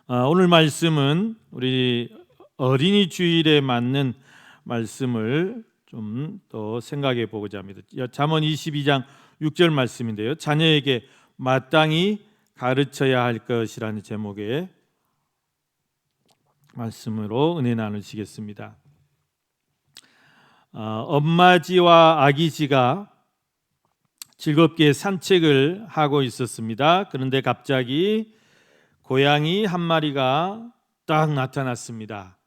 오늘 말씀은 우리 어린이 주일에 맞는 말씀을 좀 더 생각해 보고자 합니다. 잠언 22장 6절 말씀인데요. 자녀에게 마땅히 가르쳐야 할 것이라는 제목의 말씀으로 은혜 나누시겠습니다. 엄마지와 아기지가 즐겁게 산책을 하고 있었습니다. 그런데 갑자기 고양이 한 마리가 딱 나타났습니다.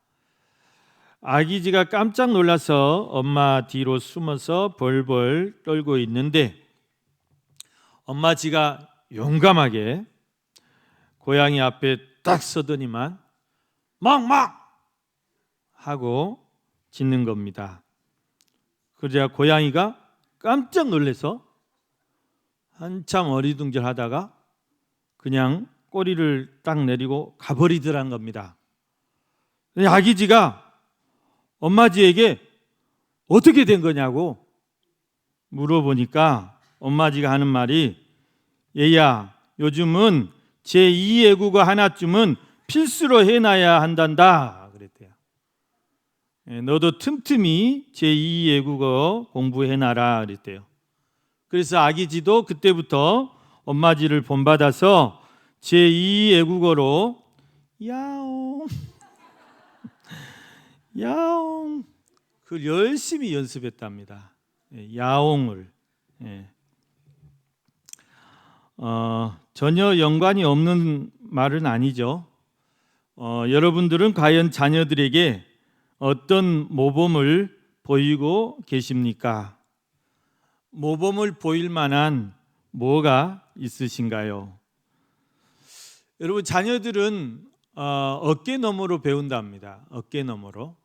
아기지가 깜짝 놀라서 엄마 뒤로 숨어서 벌벌 떨고 있는데 엄마지가 용감하게 고양이 앞에 딱 서더니만 멍멍 하고 짖는 겁니다. 그러자 고양이가 깜짝 놀라서 한참 어리둥절하다가 그냥 꼬리를 딱 내리고 가버리더란 겁니다. 아기지가 엄마지에게 어떻게 된 거냐고 물어보니까 엄마지가 하는 말이 얘야, 요즘은 제2외국어 하나쯤은 필수로 해놔야 한단다 그랬대요. 너도 틈틈이 제2외국어 공부해놔라 그랬대요. 그래서 아기지도 그때부터 엄마지를 본받아서 제2외국어로 야옹 야옹 그걸 열심히 연습했답니다. 야옹을. 전혀 연관이 없는 말은 아니죠. 여러분들은 과연 자녀들에게 어떤 모범을 보이고 계십니까? 모범을 보일 만한 뭐가 있으신가요? 여러분, 자녀들은 어깨너머로 배운답니다. 어깨너머로.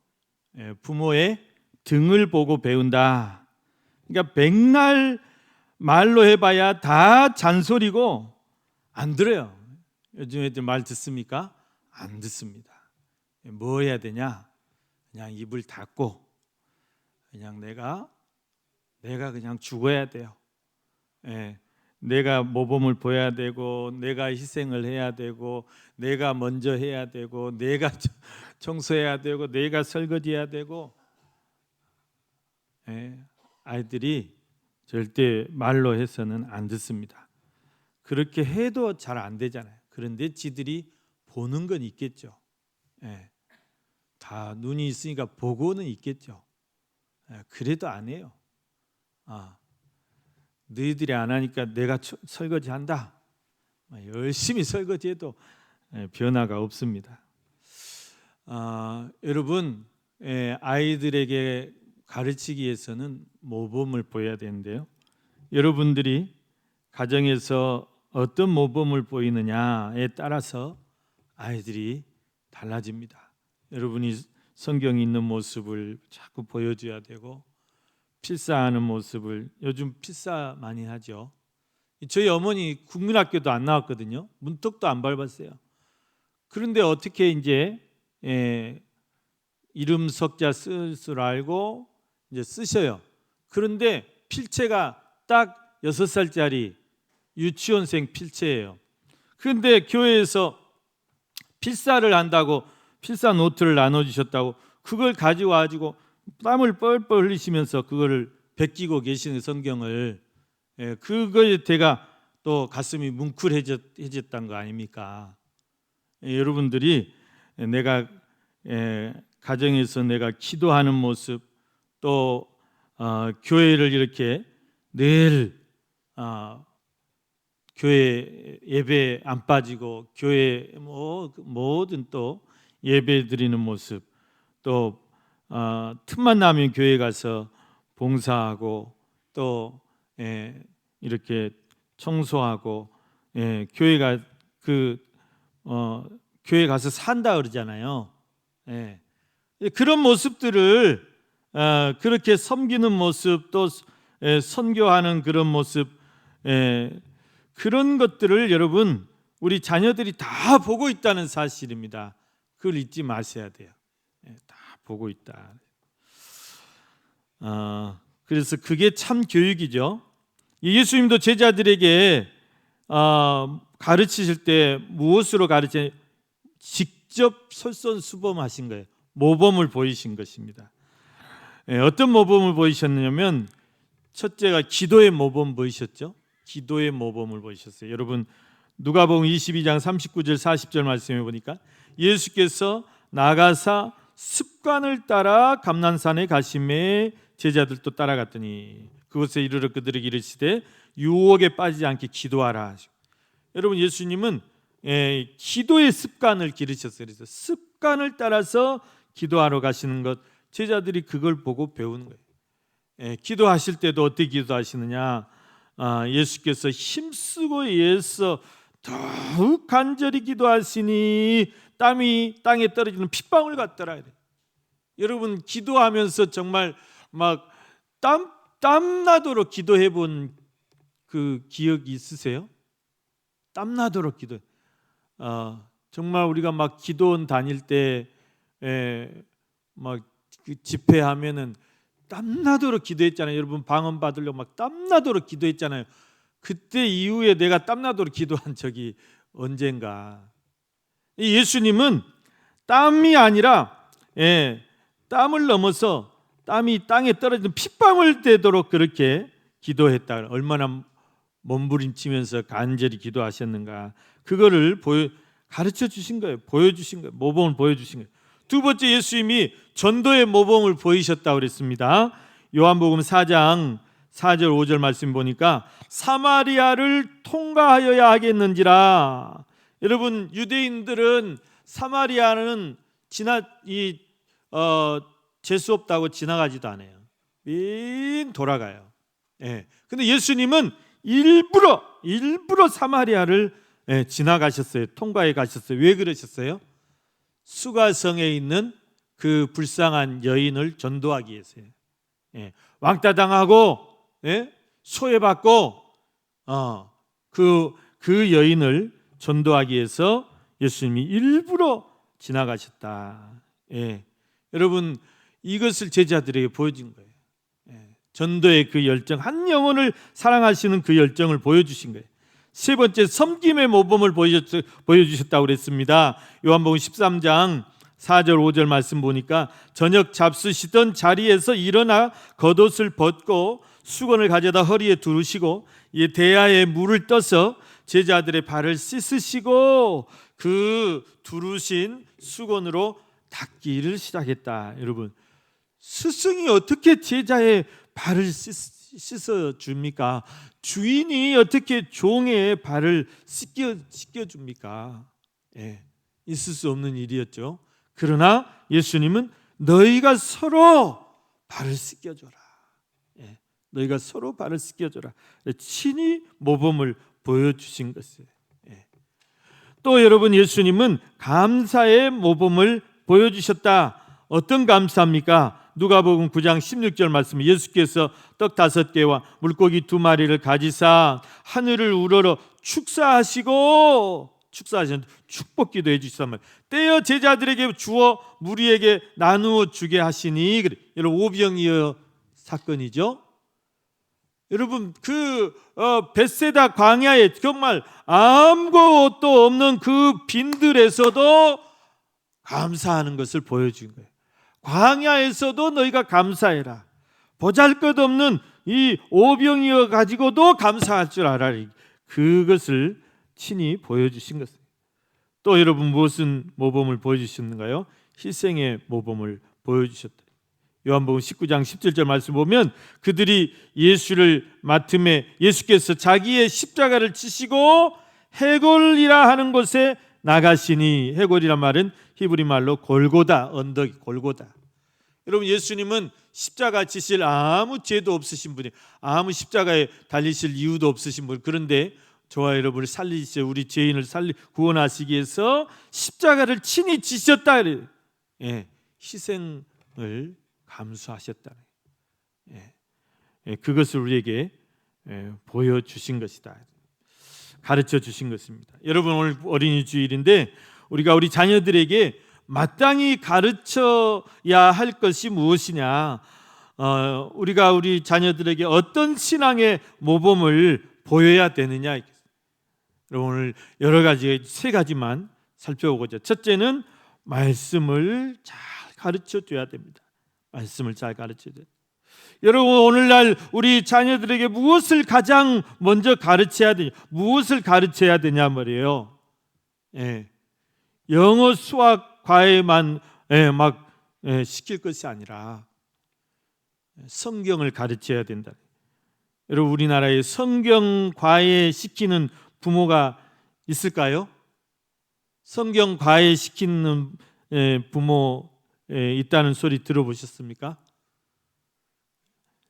부모의 등을 보고 배운다. 그러니까 백날 말로 해봐야 다 잔소리고 안 들어요. 요즘 애들 말 듣습니까? 안 듣습니다. 뭐 해야 되냐? 그냥 입을 닫고 그냥 내가 그냥 죽어야 돼요. 내가 모범을 보여야 되고, 내가 희생을 해야 되고, 내가 먼저 해야 되고, 내가 청소해야 되고, 내가 설거지해야 되고. 아이들이 절대 말로 해서는 안 듣습니다. 그렇게 해도 잘 안 되잖아요. 그런데 지들이 보는 건 있겠죠. 다 눈이 있으니까 보고는 있겠죠. 그래도 안 해요. 너희들이 안 하니까 내가 설거지한다. 열심히 설거지해도 변화가 없습니다. 여러분, 아이들에게 가르치기 위해서는 모범을 보여야 되는데요. 여러분들이 가정에서 어떤 모범을 보이느냐에 따라서 아이들이 달라집니다. 여러분이 성경이 있는 모습을 자꾸 보여줘야 되고, 필사하는 모습을, 요즘 필사 많이 하죠. 저희 어머니 국민학교도 안 나왔거든요. 문턱도 안 밟았어요. 그런데 어떻게 이제 이름 석자 쓸 줄 알고 이제 쓰셔요. 그런데 필체가 딱 6살짜리 유치원생 필체예요. 그런데 교회에서 필사를 한다고 필사 노트를 나눠주셨다고 그걸 가지고 와가지고 땀을 뻘뻘 흘리시면서 그거를 베끼고 계시는 성경을, 그거에 제가 또 가슴이 뭉클해졌던 거 아닙니까? 여러분들이 내가 가정에서 내가 기도하는 모습, 또 교회를 이렇게 늘 교회 예배 안 빠지고 교회 모든 또 예배 드리는 모습, 또 틈만 나면 교회 가서 봉사하고 또 이렇게 청소하고, 교회가 교회 가서 산다 그러잖아요. 그런 모습들을 그렇게 섬기는 모습, 또 선교하는 그런 모습, 그런 것들을 여러분 우리 자녀들이 다 보고 있다는 사실입니다. 그걸 잊지 마셔야 돼요. 다 보고 있다. 그래서 그게 참 교육이죠. 예수님도 제자들에게 가르치실 때 무엇으로 가르치냐? 직접 솔선수범하신 거예요. 모범을 보이신 것입니다. 어떤 모범을 보이셨냐면 첫째가 기도의 모범 보이셨죠? 기도의 모범을 보이셨어요. 여러분 누가복음 22장 39절 40절 말씀해 보니까 예수께서 나가사 습관을 따라 감난산에 가심에 제자들도 따라갔더니 그곳에 이르러 그들에게 이르시되 유혹에 빠지지 않게 기도하라. 여러분 예수님은 기도의 습관을 기르셨어요. 그래서 습관을 따라서 기도하러 가시는 것, 제자들이 그걸 보고 배우는 거예요. 기도하실 때도 어떻게 기도하시느냐? 예수께서 힘쓰고 애써 더욱 간절히 기도하시니 땀이 땅에 떨어지는 핏방울 같더라. 여러분 기도하면서 정말 막 땀나도록 기도해 본 그 기억이 있으세요? 땀나도록 기도. 정말 우리가 막 기도원 다닐 때 막 집회하면은 땀나도록 기도했잖아요. 여러분 방언 받으려고 막 땀나도록 기도했잖아요. 그때 이후에 내가 땀나도록 기도한 적이 언젠가. 예수님은 땀이 아니라 땀을 넘어서 땀이 땅에 떨어지는 핏방울 되도록 그렇게 기도했다. 얼마나 몸부림치면서 간절히 기도하셨는가. 그거를 가르쳐 주신 거예요. 보여주신 거예요. 모범을 보여주신 거예요. 두 번째 예수님이 전도의 모범을 보이셨다고 그랬습니다. 요한복음 4장 4절 5절 말씀 보니까 사마리아를 통과하여야 하겠는지라. 여러분 유대인들은 사마리아는 재수 없다고 지나가지도 않아요. 빙 돌아가요. 근데 예수님은 일부러 사마리아를 지나가셨어요. 통과해 가셨어요. 왜 그러셨어요? 수가성에 있는 그 불쌍한 여인을 전도하기 위해서요. 왕따 당하고 소외받고 그 여인을 전도하기 위해서 예수님이 일부러 지나가셨다. 여러분 이것을 제자들에게 보여준 거예요. 전도의 그 열정, 한 영혼을 사랑하시는 그 열정을 보여주신 거예요. 세 번째 섬김의 모범을 보여주셨다고 그랬습니다. 요한복음 13장 4절 5절 말씀 보니까 저녁 잡수시던 자리에서 일어나 겉옷을 벗고 수건을 가져다 허리에 두르시고 대야에 물을 떠서 제자들의 발을 씻으시고 그 두르신 수건으로 닦기를 시작했다. 여러분 스승이 어떻게 제자의 발을 씻어줍니까? 주인이 어떻게 종의 발을 씻겨줍니까? 있을 수 없는 일이었죠. 그러나 예수님은 너희가 서로 발을 씻겨줘라. 너희가 서로 발을 씻겨줘라. 친히 모범을 보여주신 것이에요. 또 여러분 예수님은 감사의 모범을 보여주셨다. 어떤 감사입니까? 누가복음 9장 16절 말씀, 예수께서 떡 5개와 물고기 2마리를 가지사 하늘을 우러러 축사하시는 축복기도 해주시단 말이에요. 떼어 제자들에게 주어 무리에게 나누어 주게 하시니. 여러분 오병이어 사건이죠. 여러분 벳세다 광야에 정말 아무것도 없는 그 빈들에서도 감사하는 것을 보여준 거예요. 광야에서도 너희가 감사해라. 보잘것없는 이 오병이어 가지고도 감사할 줄 알아라. 그것을 친히 보여주신 것입니다. 또 여러분 무슨 모범을 보여주셨는가요? 희생의 모범을 보여주셨다. 요한복음 19장 17절 말씀 보면 그들이 예수를 맡음에 예수께서 자기의 십자가를 지시고 해골이라 하는 곳에 나가시니, 해골이란 말은 히브리 말로 골고다, 언덕 골고다. 여러분 예수님은 십자가 지실 아무 죄도 없으신 분이, 아무 십자가에 달리실 이유도 없으신 분. 그런데 저와 여러분을 살리시고 우리 죄인을 구원하시기 위해서 십자가를 친히 지셨다. 희생을 감수하셨다. 그것을 우리에게 보여주신 것이다. 가르쳐 주신 것입니다. 여러분 오늘 어린이 주일인데 우리가 우리 자녀들에게 마땅히 가르쳐야 할 것이 무엇이냐, 우리가 우리 자녀들에게 어떤 신앙의 모범을 보여야 되느냐. 여러분 오늘 여러 가지 3가지만 살펴보고자. 첫째는 말씀을 잘 가르쳐 줘야 됩니다. 말씀을 잘 가르쳐야 돼요. 여러분, 오늘날 우리 자녀들에게 무엇을 가장 먼저 가르쳐야 되냐? 무엇을 가르쳐야 되냐 말이에요. 영어, 수학, 과외만 시킬 것이 아니라 성경을 가르쳐야 된다. 여러분, 우리나라에 성경 과외 시키는 부모가 있을까요? 성경 과외 시키는 부모 있다는 소리 들어보셨습니까?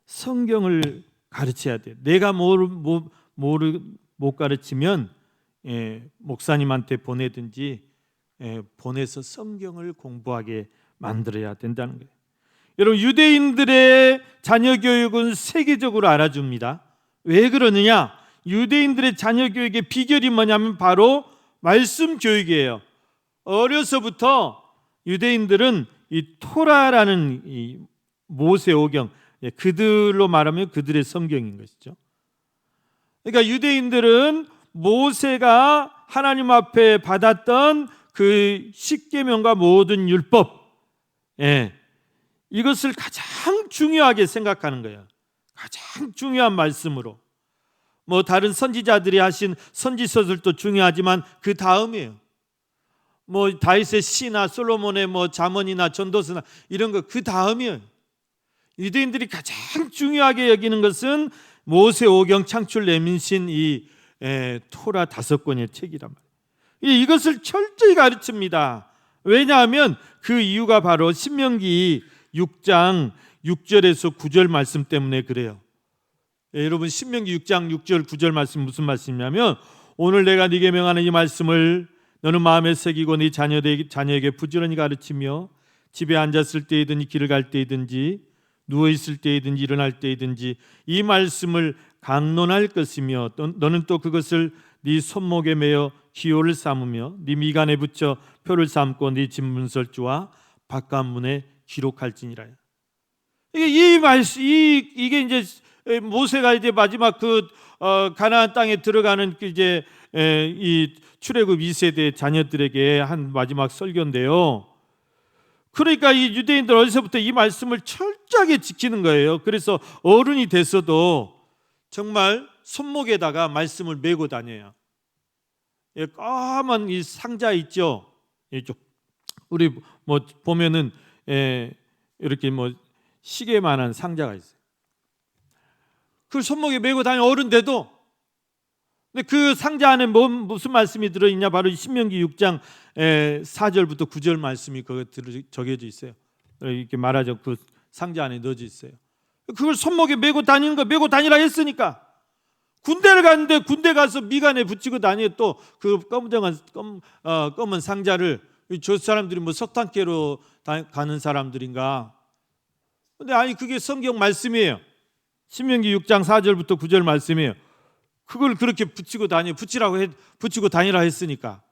성경을 가르쳐야 돼요. 내가 못 가르치면 목사님한테 보내든지 보내서 성경을 공부하게 만들어야 된다는 거예요. 여러분, 유대인들의 자녀 교육은 세계적으로 알아줍니다. 왜 그러느냐? 유대인들의 자녀 교육의 비결이 뭐냐면 바로 말씀 교육이에요. 어려서부터 유대인들은 이 토라라는 이 모세오경, 그들로 말하면 그들의 성경인 것이죠. 그러니까 유대인들은 모세가 하나님 앞에 받았던 그 십계명과 모든 율법, 이것을 가장 중요하게 생각하는 거예요. 가장 중요한 말씀으로. 뭐 다른 선지자들이 하신 선지서들도 중요하지만 그 다음이에요. 뭐 다윗의 시나 솔로몬의 뭐 잠언이나 전도서나 이런 거 그 다음이에요. 유대인들이 가장 중요하게 여기는 것은 모세오경, 창출, 레민신, 이 토라 5권의 책이란 말이에요. 이것을 철저히 가르칩니다. 왜냐하면 그 이유가 바로 신명기 6장 6절에서 9절 말씀 때문에 그래요. 여러분, 신명기 6장 6절 9절 말씀 무슨 말씀이냐면, 오늘 내가 네게 명하는 이 말씀을 너는 마음에 새기고 네 자녀에게 부지런히 가르치며 집에 앉았을 때이든지 길을 갈 때이든지 누워있을 때이든지 일어날 때이든지 이 말씀을 강론할 것이며 너는 또 그것을 네 손목에 매어 기호를 삼으며 네 미간에 붙여 표를 삼고 네 집문설주와 바깥문에 기록할지니라. 이 말씀, 이게 이제 모세가 이제 마지막 그 가나안 땅에 들어가는 이제 이 출애굽 2세대 자녀들에게 한 마지막 설교인데요. 그러니까 이 유대인들 어디서부터 이 말씀을 철저하게 지키는 거예요. 그래서 어른이 됐어도 정말 손목에다가 말씀을 메고 다녀요. 까만 이 상자 있죠. 이쪽 우리 뭐 보면은 이렇게 뭐 시계만한 상자가 있어요. 그 손목에 메고 다니는 어른 돼도, 근데 그 상자 안에 무슨 말씀이 들어있냐? 바로 신명기 6장 4절부터 9절 말씀이 거기에 적혀져 있어요. 이렇게 말하죠. 그 상자 안에 넣어져 있어요. 그걸 손목에 메고 다니는 거, 메고 다니라 했으니까. 군대를 갔는데 군대 가서 미간에 붙이고 다녀. 또 그 검은 상자를, 저 사람들이 뭐 석탄캐로 가는 사람들인가? 근데 아니, 그게 성경 말씀이에요. 신명기 6장 4절부터 9절 말씀이에요. 그걸 그렇게 붙이고 다니라 했으니까.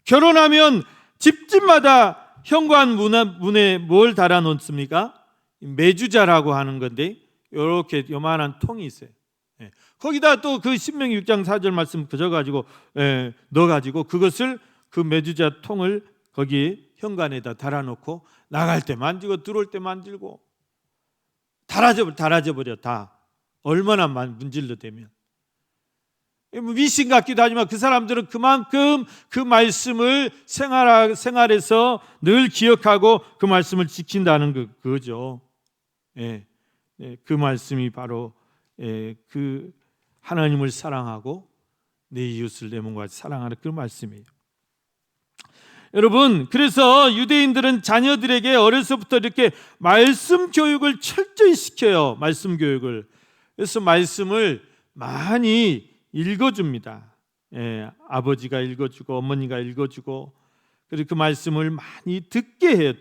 결혼하면 집집마다 현관 문에 뭘 달아 놓습니까? 매주자라고 하는 건데, 이렇게 요만한 통이 있어요. 거기다 또 그 신명기 6장 4절 말씀 그져가지고 넣어가지고 그것을, 그 매주자 통을 거기 현관에다 달아놓고 나갈 때 만지고 들어올 때 만지고 달아져 버려. 다 얼마나 문질러 대면. 미신 같기도 하지만 그 사람들은 그만큼 그 말씀을 생활에서 늘 기억하고 그 말씀을 지킨다는 그거죠. 그 말씀이 바로 그 하나님을 사랑하고 내 이웃을 내 몸과 같이 사랑하는 그 말씀이에요. 여러분, 그래서 유대인들은 자녀들에게 어려서부터 이렇게 말씀 교육을 철저히 시켜요. 말씀 교육을. 그래서 말씀을 많이 읽어줍니다. 아버지가 읽어주고 어머니가 읽어주고, 그리고 그 말씀을 많이 듣게 해요.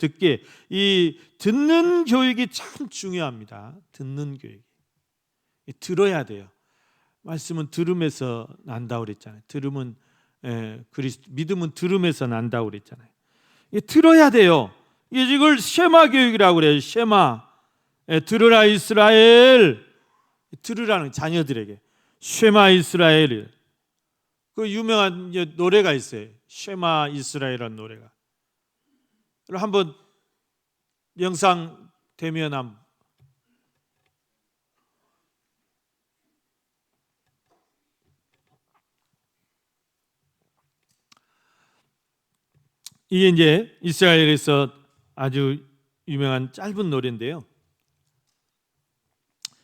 이 듣는 교육이 참 중요합니다. 듣는 교육. 들어야 돼요. 말씀은 들음에서 난다고 그랬잖아요. 믿음은 들음에서 난다고 그랬잖아요. 들어야 돼요. 이걸 쉐마 교육이라고 그래요. 쉐마. 들으라 이스라엘. 들으라는 자녀들에게 쉐마 이스라엘. 그 유명한 노래가 있어요. 쉐마 이스라엘이라는 노래가. 한번 영상 되면 한번. 이게 이제 이스라엘에서 아주 유명한 짧은 노래인데요.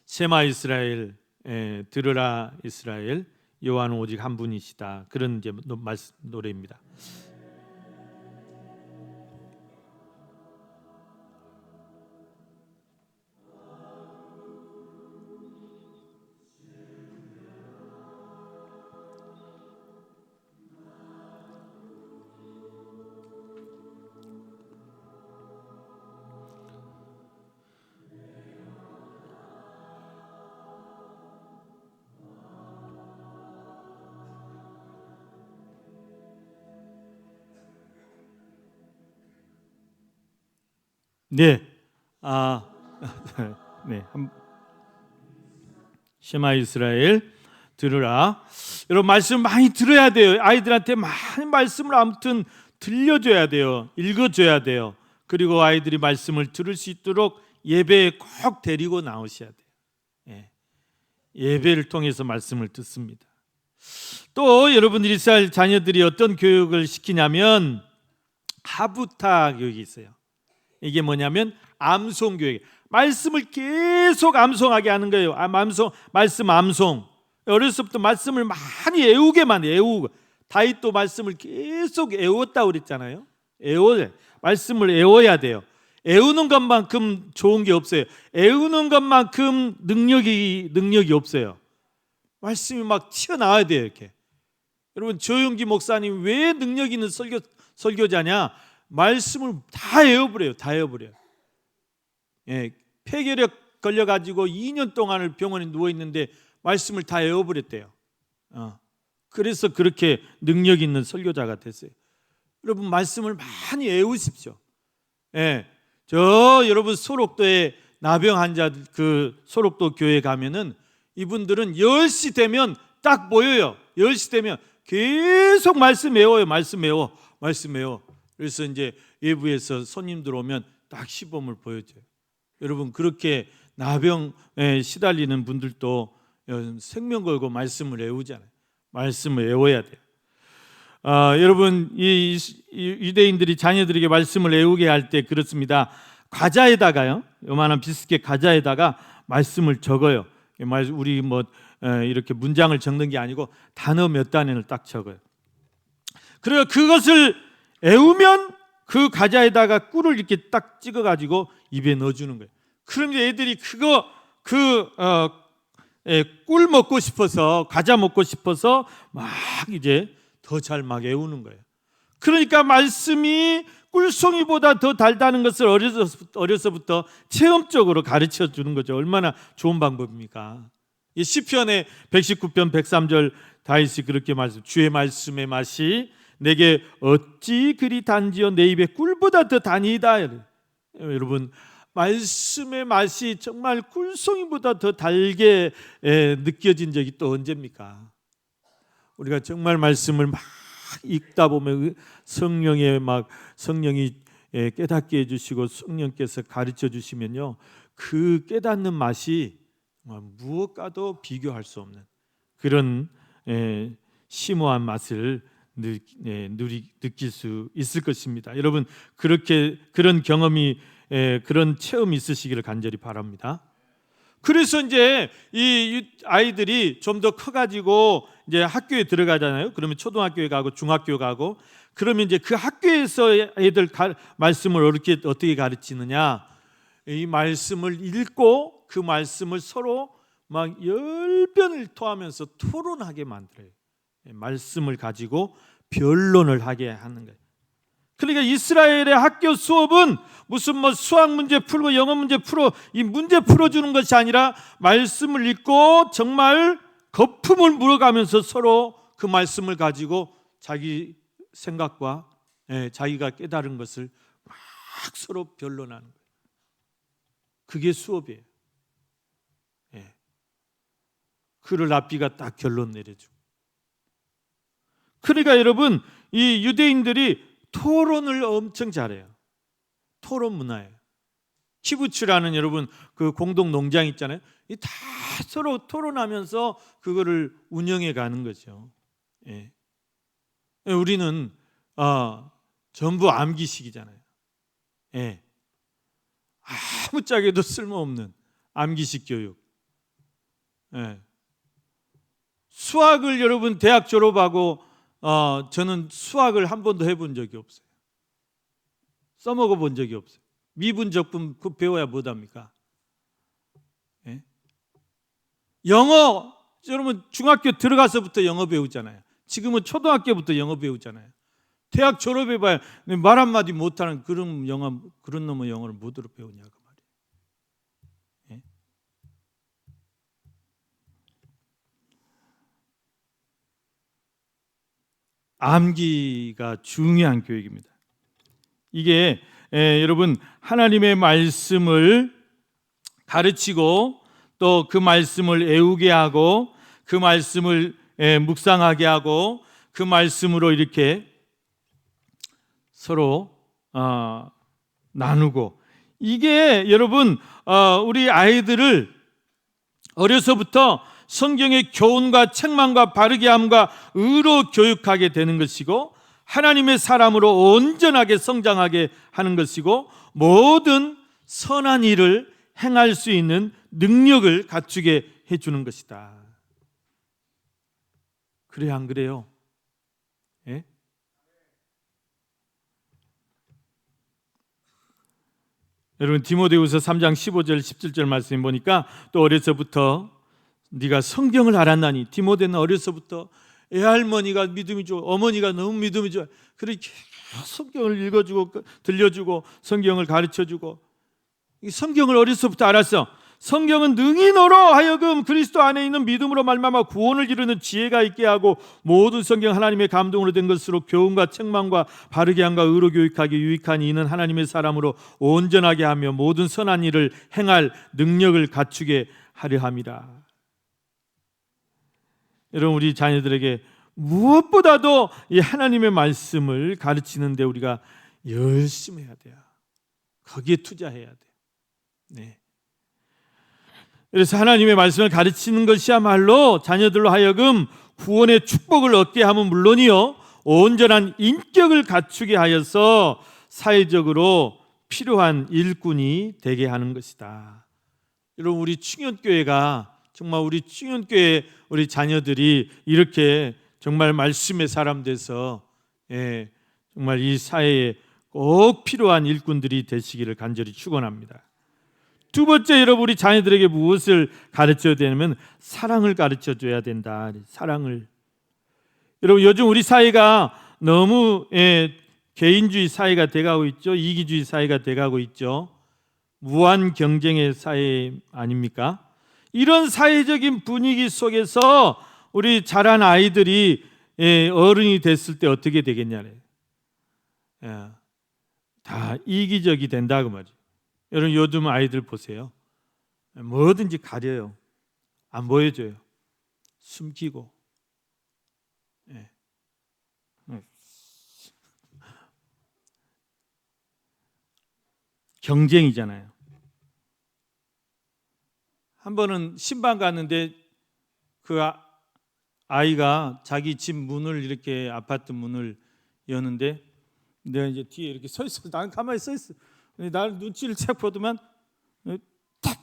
쉐마 이스라엘, 들으라 이스라엘, 여호와는 오직 한 분이시다. 그런 이제 노래입니다. 네, 네, 쉐마 이스라엘 들으라. 여러분 말씀 많이 들어야 돼요. 아이들한테 많은 말씀을 아무튼 들려줘야 돼요. 읽어줘야 돼요. 그리고 아이들이 말씀을 들을 수 있도록 예배에 꼭 데리고 나오셔야 돼요. 예배를 통해서 말씀을 듣습니다. 또 여러분 이스라엘 자녀들이 어떤 교육을 시키냐면 하부타 교육이 있어요. 이게 뭐냐면 암송 교육. 말씀을 계속 암송하게 하는 거예요. 말씀 암송. 어렸을 때부터 말씀을 많이 외우게만 외우고. 다윗도 말씀을 계속 외웠다고 그랬잖아요. 말씀을 외워야 돼요. 외우는 것만큼 좋은 게 없어요. 외우는 것만큼 능력이 없어요. 말씀이 막 튀어나와야 돼요. 이렇게. 여러분 조용기 목사님 왜 능력 있는 설교자냐? 말씀을 다 외워버려요. 다 외워버려요. 폐결핵 걸려가지고 2년 동안을 병원에 누워있는데 말씀을 다 외워버렸대요. 그래서 그렇게 능력 있는 설교자가 됐어요. 여러분 말씀을 많이 외우십시오. 여러분 소록도에 나병 환자 그 소록도 교회 가면은 이분들은 10시 되면 딱 모여요. 10시 되면 계속 말씀 외워요. 말씀 외워. 그래서 이제 외부에서 손님들 오면 딱 시범을 보여줘요. 여러분 그렇게 나병에 시달리는 분들도 생명 걸고 말씀을 외우잖아요. 말씀을 외워야 돼요. 여러분 이 유대인들이 자녀들에게 말씀을 외우게 할 때 그렇습니다. 과자에다가요, 요만한 비스켓 과자에다가 말씀을 적어요. 우리 이렇게 문장을 적는 게 아니고 단어 몇 단어를 딱 적어요. 그리고 그것을 외우면 그 과자에다가 꿀을 이렇게 딱 찍어가지고 입에 넣어주는 거예요. 그럼 애들이 꿀 먹고 싶어서, 과자 먹고 싶어서 막 이제 더 잘 막 외우는 거예요. 그러니까 말씀이 꿀송이보다 더 달다는 것을 어려서부터 체험적으로 가르쳐 주는 거죠. 얼마나 좋은 방법입니까? 이 시편의 119편 103절 다윗이 그렇게 말씀, 주의 말씀의 맛이 내게 어찌 그리 단지요 내 입에 꿀보다 더 다니이다. 여러분 말씀의 맛이 정말 꿀송이보다 더 달게 느껴진 적이 또 언제입니까? 우리가 정말 말씀을 막 읽다 보면 성령이 깨닫게 해주시고 성령께서 가르쳐 주시면요, 그 깨닫는 맛이 무엇과도 비교할 수 없는 그런 심오한 맛을 느낄 수 있을 것입니다. 여러분 그런 경험이 그런 체험이 있으시기를 간절히 바랍니다. 그래서 이제 이 아이들이 좀 더 커가지고 이제 학교에 들어가잖아요. 그러면 초등학교에 가고 중학교 가고, 그러면 이제 그 학교에서 애들 말씀을 어떻게 가르치느냐? 이 말씀을 읽고 그 말씀을 서로 막 10변을 토하면서 토론하게 만들어요. 말씀을 가지고 변론을 하게 하는 거예요. 그러니까 이스라엘의 학교 수업은 무슨 수학 문제 풀고 영어 문제 이 문제 풀어주는 것이 아니라 말씀을 읽고 정말 거품을 물어가면서 서로 그 말씀을 가지고 자기 생각과 자기가 깨달은 것을 막 서로 변론하는 거예요. 그게 수업이에요. 그를 랍비가 딱 결론 내려주고, 그러니까 여러분, 이 유대인들이 토론을 엄청 잘해요. 토론 문화예요. 키부츠라는 여러분 그 공동 농장 있잖아요. 이 다 서로 토론하면서 그거를 운영해 가는 거죠. 예. 우리는 전부 암기식이잖아요. 예. 아무짝에도 쓸모없는 암기식 교육. 예. 수학을 여러분 대학 졸업하고 저는 수학을 한 번도 해본 적이 없어요. 써먹어 본 적이 없어요. 미분 적분 그 배워야 못합니까? 예? 영어 여러분 중학교 들어가서부터 영어 배우잖아요. 지금은 초등학교부터 영어 배우잖아요. 대학 졸업해봐야 말 한마디 못하는 그런 놈의 영어를 뭐로 배우냐 그 말이에요. 예? 암기가 중요한 교육입니다. 이게 여러분 하나님의 말씀을 가르치고 또 그 말씀을 애우게 하고 그 말씀을 묵상하게 하고 그 말씀으로 이렇게 서로 나누고, 이게 여러분 우리 아이들을 어려서부터 성경의 교훈과 책망과 바르게 함과 의로 교육하게 되는 것이고 하나님의 사람으로 온전하게 성장하게 하는 것이고 모든 선한 일을 행할 수 있는 능력을 갖추게 해주는 것이다. 그래요, 안 그래요? 예? 여러분 디모데후서 3장 15절 17절 말씀 보니까 또 어려서부터 네가 성경을 알았나니, 디모데는 어려서부터 애할머니가 믿음이 좋아, 어머니가 너무 믿음이 좋아. 그렇게 성경을 읽어주고 들려주고 성경을 가르쳐주고, 이 성경을 어려서부터 알았어. 성경은 능히 너로 하여금 그리스도 안에 있는 믿음으로 말미암아 구원을 이루는 지혜가 있게 하고 모든 성경 하나님의 감동으로 된 것으로 교훈과 책망과 바르게 함과 의로 교육하기 유익하니 이는 하나님의 사람으로 온전하게 하며 모든 선한 일을 행할 능력을 갖추게 하려 함이라. 여러분 우리 자녀들에게 무엇보다도 이 하나님의 말씀을 가르치는데 우리가 열심히 해야 돼요. 거기에 투자해야 돼요. 네. 그래서 하나님의 말씀을 가르치는 것이야말로 자녀들로 하여금 구원의 축복을 얻게 하면 물론이요, 온전한 인격을 갖추게 하여서 사회적으로 필요한 일꾼이 되게 하는 것이다. 여러분 우리 충현교회가 정말 우리 충현교회 우리 자녀들이 이렇게 정말 말씀의 사람 돼서 정말 이 사회에 꼭 필요한 일꾼들이 되시기를 간절히 축원합니다. 두 번째, 여러분 우리 자녀들에게 무엇을 가르쳐야 되냐면 사랑을 가르쳐줘야 된다. 사랑을. 여러분 요즘 우리 사회가 너무 개인주의 사회가 돼가고 있죠. 이기주의 사회가 돼가고 있죠. 무한 경쟁의 사회 아닙니까? 이런 사회적인 분위기 속에서 우리 자란 아이들이 어른이 됐을 때 어떻게 되겠냐래. 다 이기적이 된다고 말이죠. 여러분 요즘 아이들 보세요. 뭐든지 가려요. 안 보여줘요. 숨기고. 경쟁이잖아요. 한 번은 신방 갔는데 그 아이가 자기 집 문을 이렇게 아파트 문을 여는데 내가 이제 뒤에 이렇게 서 있어. 나는 가만히 서 있어. 나를 눈치를 책 보더만 탁탁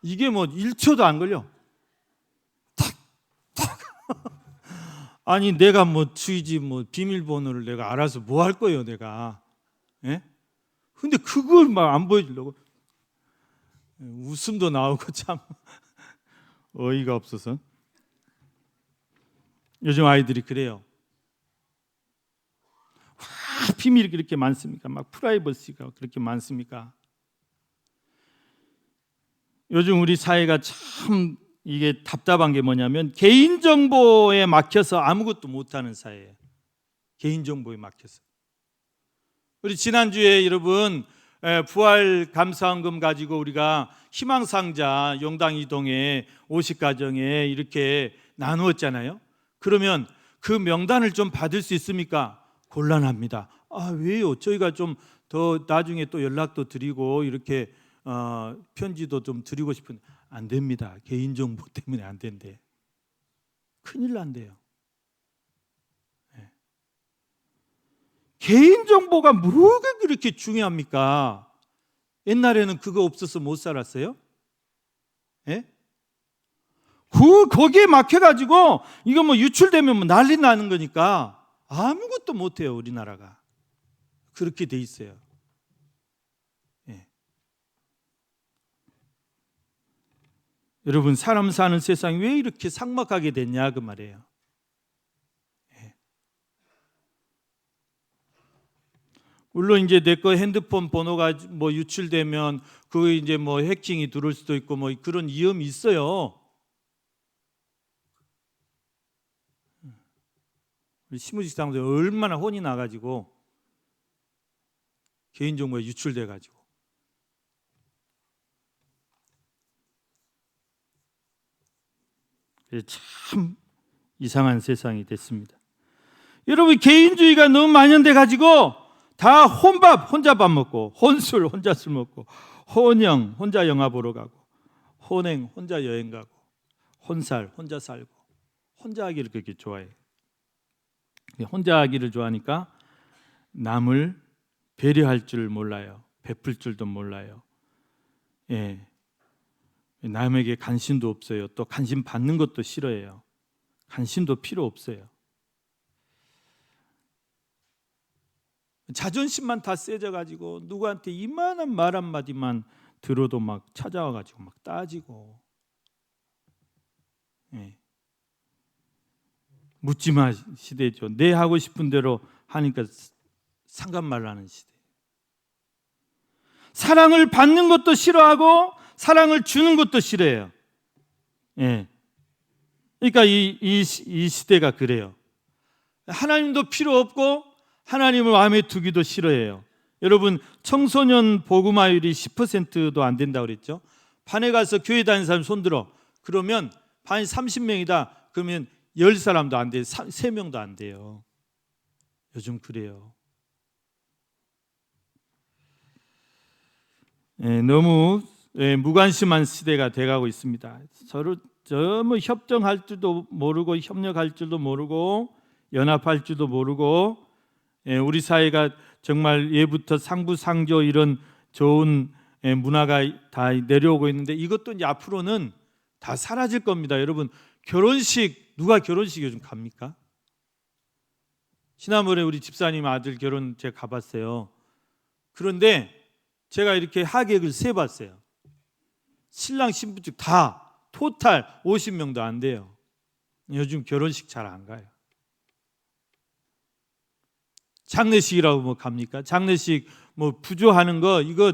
이게 뭐 1초도 안 걸려. 탁탁 아니 내가 뭐 주의지 뭐 비밀번호를 내가 알아서 뭐 할 거예요 내가. 예? 근데 그걸 막 안 보여주려고 웃음도 나오고 참 어이가 없어서. 요즘 아이들이 그래요. 비밀이 그렇게 많습니까? 막 프라이버시가 그렇게 많습니까? 요즘 우리 사회가 참 이게 답답한 게 뭐냐면 개인정보에 막혀서 아무것도 못하는 사회예요. 개인정보에 막혀서. 우리 지난주에 여러분 부활 감사헌금 가지고 우리가 희망상자 용당 이동에 50가정에 이렇게 나누었잖아요. 그러면 그 명단을 좀 받을 수 있습니까? 곤란합니다. 왜요? 저희가 좀 더 나중에 또 연락도 드리고 이렇게 편지도 좀 드리고 싶은데 안 됩니다. 개인정보 때문에 안 된대. 큰일 난대요. 개인정보가 뭐가 그렇게 중요합니까? 옛날에는 그거 없어서 못 살았어요? 예? 거기에 막혀가지고 이거 뭐 유출되면 뭐 난리 나는 거니까 아무것도 못해요. 우리나라가 그렇게 돼 있어요. 예. 여러분, 사람 사는 세상이 왜 이렇게 삭막하게 됐냐 그 말이에요. 예. 물론 이제 내 거 핸드폰 번호가 뭐 유출되면 그 이제 뭐 해킹이 들어올 수도 있고 뭐 그런 위험이 있어요. 우리 시무식 장소에 얼마나 혼이 나가지고 개인정보가 유출돼가지고 참 이상한 세상이 됐습니다. 여러분, 개인주의가 너무 만연돼 가지고 다 혼밥 혼자 밥 먹고, 혼술 혼자 술 먹고, 혼영 혼자 영화 보러 가고, 혼행 혼자 여행 가고, 혼살 혼자 살고, 혼자 하기를 그렇게 좋아해요. 혼자 하기를 좋아하니까 남을 배려할 줄 몰라요. 베풀 줄도 몰라요. 예. 남에게 관심도 없어요. 또 관심 받는 것도 싫어해요. 관심도 필요 없어요. 자존심만 다 세져가지고 누구한테 이만한 말 한마디만 들어도 막 찾아와가지고 막 따지고, 예. 묻지마 시대죠. 내 하고 싶은 대로 하니까 상관말 하는 시대. 사랑을 받는 것도 싫어하고 사랑을 주는 것도 싫어해요. 예. 그러니까 이 시대가 그래요. 하나님도 필요 없고 하나님을 마음에 두기도 싫어해요. 여러분, 청소년 복음화율이 10%도 안 된다고 그랬죠. 반에 가서 교회 다니는 사람 손들어. 그러면 반이 30명이다. 그러면 10사람도 안 돼요. 3명도 안 돼요. 요즘 그래요. 너무 무관심한 시대가 돼가고 있습니다. 서로 뭐 협정할 줄도 모르고 협력할 줄도 모르고 연합할 줄도 모르고, 우리 사회가 정말 예부터 상부상조 이런 좋은 문화가 다 내려오고 있는데 이것도 이제 앞으로는 다 사라질 겁니다. 여러분, 결혼식 누가 결혼식 요즘 갑니까? 지난번에 우리 집사님 아들 결혼 제가 가봤어요. 그런데 제가 이렇게 하객을 세봤어요. 신랑 신부 측 다 토탈 50명도 안 돼요. 요즘 결혼식 잘 안 가요. 장례식이라고 뭐 갑니까? 장례식 뭐 부조하는 거 이거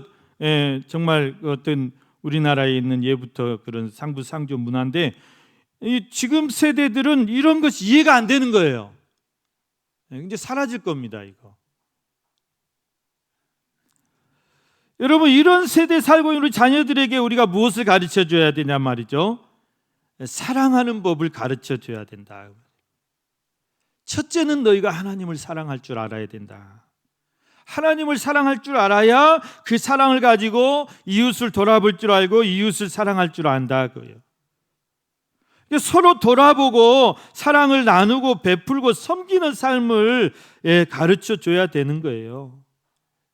정말 어떤 우리나라에 있는 예부터 그런 상부상조 문화인데 지금 세대들은 이런 것이 이해가 안 되는 거예요. 이제 사라질 겁니다, 이거. 여러분, 이런 세대에 살고 있는 우리 자녀들에게 우리가 무엇을 가르쳐 줘야 되냐 말이죠. 사랑하는 법을 가르쳐 줘야 된다. 첫째는 너희가 하나님을 사랑할 줄 알아야 된다. 하나님을 사랑할 줄 알아야 그 사랑을 가지고 이웃을 돌아볼 줄 알고 이웃을 사랑할 줄 안다. 그거예요. 서로 돌아보고 사랑을 나누고 베풀고 섬기는 삶을 가르쳐 줘야 되는 거예요.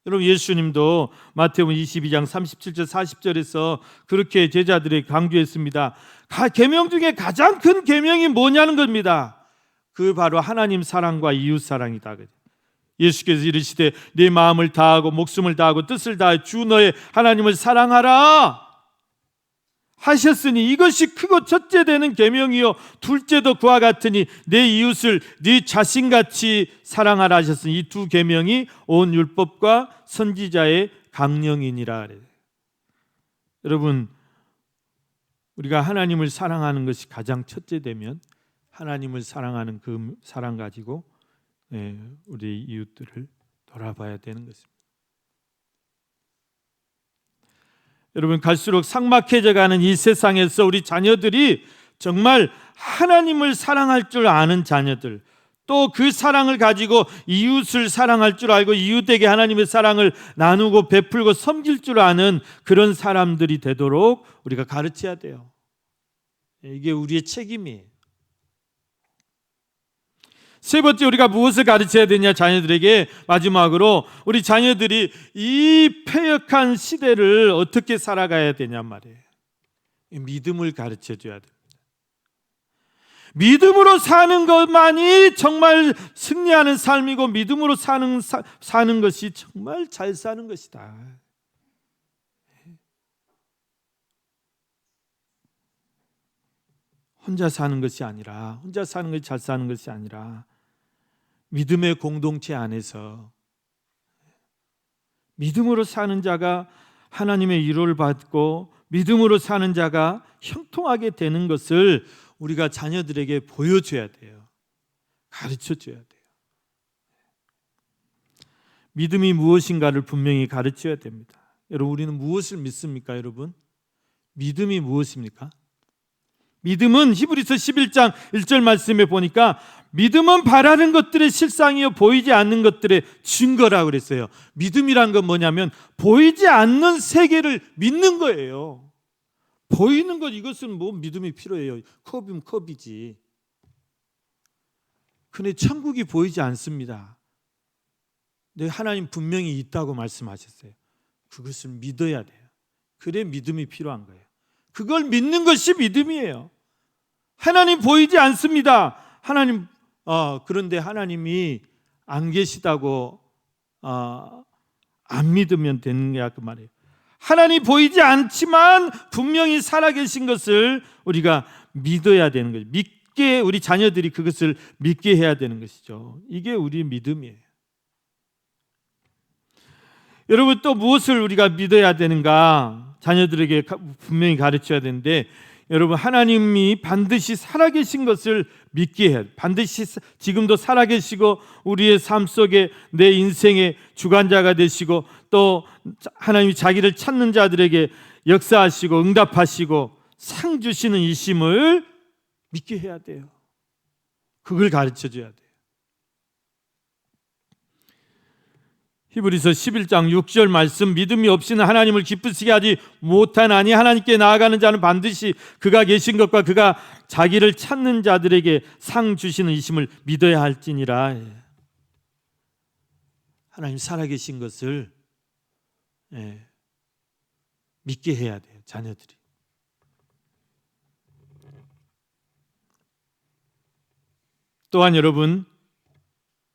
여러분, 예수님도 마태복음 22장 37절 40절에서 그렇게 제자들에게 강조했습니다. 계명 중에 가장 큰 계명이 뭐냐는 겁니다. 그 바로 하나님 사랑과 이웃 사랑이다. 예수께서 이르시되 내 마음을 다하고 목숨을 다하고 뜻을 다해 주 너의 하나님을 사랑하라 하셨으니 이것이 크고 첫째 되는 계명이요 둘째도 그와 같으니 내 이웃을 네 자신같이 사랑하라 하셨으니 이 두 계명이 온 율법과 선지자의 강령이니라. 여러분, 우리가 하나님을 사랑하는 것이 가장 첫째 되면 하나님을 사랑하는 그 사랑 가지고 우리 이웃들을 돌아봐야 되는 것입니다. 여러분, 갈수록 삭막해져가는 이 세상에서 우리 자녀들이 정말 하나님을 사랑할 줄 아는 자녀들, 또 그 사랑을 가지고 이웃을 사랑할 줄 알고 이웃에게 하나님의 사랑을 나누고 베풀고 섬길 줄 아는 그런 사람들이 되도록 우리가 가르쳐야 돼요. 이게 우리의 책임이에요. 세 번째, 우리가 무엇을 가르쳐야 되냐, 자녀들에게. 마지막으로 우리 자녀들이 이 패역한 시대를 어떻게 살아가야 되냐 말이에요. 믿음을 가르쳐줘야 됩니다. 믿음으로 사는 것만이 정말 승리하는 삶이고, 믿음으로 사는 것이 정말 잘 사는 것이다. 혼자 사는 것이 아니라, 혼자 사는 것이 잘 사는 것이 아니라, 믿음의 공동체 안에서 믿음으로 사는 자가 하나님의 위로를 받고 믿음으로 사는 자가 형통하게 되는 것을 우리가 자녀들에게 보여줘야 돼요. 가르쳐줘야 돼요. 믿음이 무엇인가를 분명히 가르쳐야 됩니다. 여러분, 우리는 무엇을 믿습니까, 여러분? 믿음이 무엇입니까? 믿음은 히브리서 11장 1절 말씀에 보니까 믿음은 바라는 것들의 실상이요 보이지 않는 것들의 증거라고 그랬어요. 믿음이란 건 뭐냐면 보이지 않는 세계를 믿는 거예요. 보이는 것, 이것은 뭐 믿음이 필요해요. 컵이면 컵이지. 근데 천국이 보이지 않습니다. 근데 하나님 분명히 있다고 말씀하셨어요. 그것을 믿어야 돼요. 그래 믿음이 필요한 거예요. 그걸 믿는 것이 믿음이에요. 하나님 보이지 않습니다. 하나님 그런데 하나님이 안 계시다고 안 믿으면 되는 거야, 그 말이에요. 하나님 보이지 않지만 분명히 살아계신 것을 우리가 믿어야 되는 거죠. 믿게, 우리 자녀들이 그것을 믿게 해야 되는 것이죠. 이게 우리 믿음이에요. 여러분, 또 무엇을 우리가 믿어야 되는가? 자녀들에게 분명히 가르쳐야 되는데, 여러분, 하나님이 반드시 살아계신 것을 믿게 해야 돼요. 반드시 지금도 살아계시고 우리의 삶 속에 내 인생의 주관자가 되시고, 또 하나님이 자기를 찾는 자들에게 역사하시고 응답하시고 상 주시는 이심을 믿게 해야 돼요. 그걸 가르쳐줘야 돼요. 히브리서 11장 6절 말씀, 믿음이 없이는 하나님을 기쁘시게 하지 못하나니 하나님께 나아가는 자는 반드시 그가 계신 것과 그가 자기를 찾는 자들에게 상 주시는 이심을 믿어야 할지니라. 하나님 살아계신 것을 믿게 해야 돼요, 자녀들이. 또한 여러분,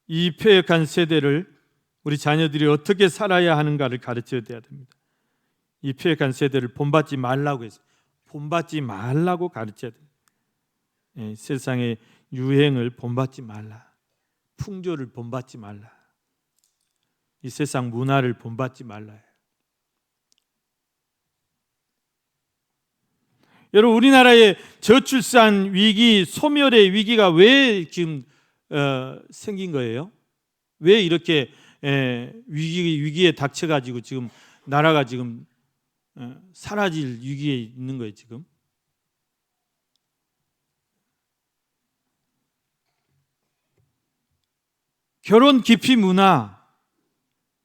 이 패역한 세대를 우리 자녀들이 어떻게 살아야 하는가를 가르쳐야 됩니다. 이 패역한 세대를 본받지 말라고 했어요. 본받지 말라고 가르쳐야 돼요. 세상의 유행을 본받지 말라. 풍조를 본받지 말라. 이 세상 문화를 본받지 말라. 여러분, 우리나라의 저출산 위기, 소멸의 위기가 왜 지금 생긴 거예요? 왜 이렇게 위기에 닥쳐가지고 지금 나라가 지금 사라질 위기에 있는 거예요, 지금? 결혼 기피 문화,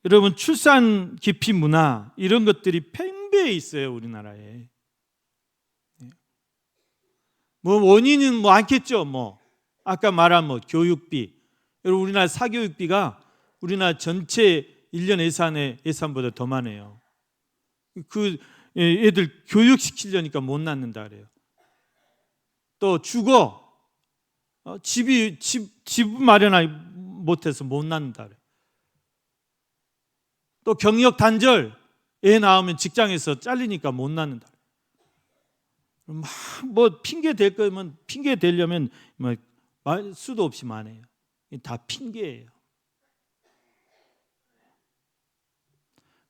여러분, 출산 기피 문화, 이런 것들이 팽배해 있어요, 우리나라에. 뭐 원인은 뭐 많겠죠. 뭐 아까 말한 뭐 교육비, 여러분, 우리나라 사교육비가 우리나라 전체 1년 예산보다 더 많아요. 그 애들 교육시키려니까 못 낳는다 그래요. 또 주거, 집 마련하지 못해서 못 낳는다 그래요. 또 경력 단절, 애 낳으면 직장에서 잘리니까 못 낳는다. 뭐 핑계 댈 거면, 핑계 대려면 뭐 말 수도 없이 많아요. 다 핑계예요.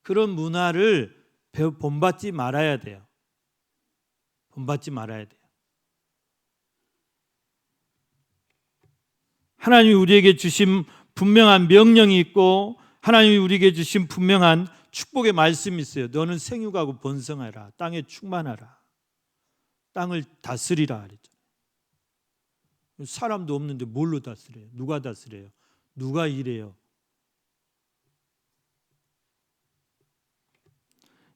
그런 문화를 본받지 말아야 돼요. 본받지 말아야 돼요. 하나님이 우리에게 주신 분명한 명령이 있고, 하나님이 우리에게 주신 분명한 축복의 말씀이 있어요. 너는 생육하고 번성하라. 땅에 충만하라. 땅을 다스리라 그랬죠. 사람도 없는데 뭘로 다스려요? 누가 다스려요? 누가 일해요?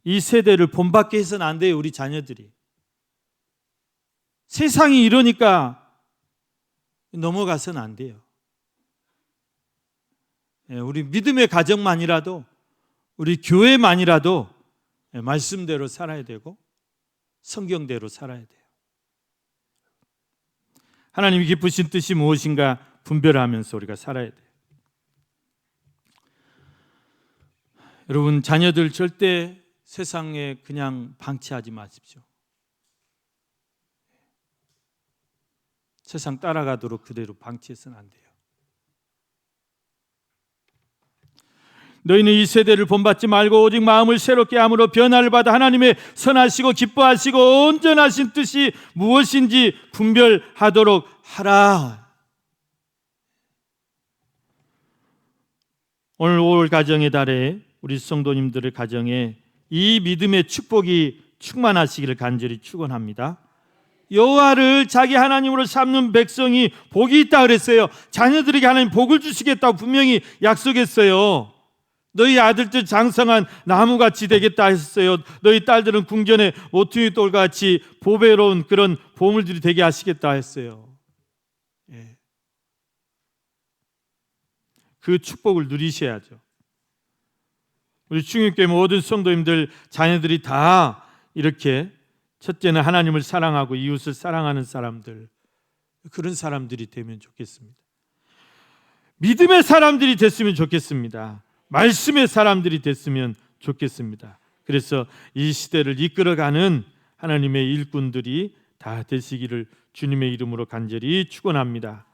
이 세대를 본받게 해서는 안 돼요. 우리 자녀들이. 세상이 이러니까 넘어가서는 안 돼요. 우리 믿음의 가정만이라도, 우리 교회만이라도 말씀대로 살아야 되고 성경대로 살아야 돼요. 하나님이 기쁘신 뜻이 무엇인가 분별하면서 우리가 살아야 돼요. 여러분, 자녀들 절대 세상에 그냥 방치하지 마십시오. 세상 따라가도록 그대로 방치해서는 안 돼요. 너희는 이 세대를 본받지 말고 오직 마음을 새롭게 함으로 변화를 받아 하나님의 선하시고 기뻐하시고 온전하신 뜻이 무엇인지 분별하도록 하라. 오늘 5월 가정의 달에 우리 성도님들의 가정에 이 믿음의 축복이 충만하시기를 간절히 축원합니다. 여호와를 자기 하나님으로 삼는 백성이 복이 있다 그랬어요. 자녀들에게 하나님 복을 주시겠다고 분명히 약속했어요. 너희 아들들 장성한 나무같이 되겠다 했어요. 너희 딸들은 궁전의 모퉁이 돌같이 보배로운 그런 보물들이 되게 하시겠다 했어요. 그 축복을 누리셔야죠. 우리 충육교회 모든 성도님들 자녀들이 다 이렇게 첫째는 하나님을 사랑하고 이웃을 사랑하는 사람들, 그런 사람들이 되면 좋겠습니다. 믿음의 사람들이 됐으면 좋겠습니다. 말씀의 사람들이 됐으면 좋겠습니다. 그래서 이 시대를 이끌어가는 하나님의 일꾼들이 다 되시기를 주님의 이름으로 간절히 축원합니다.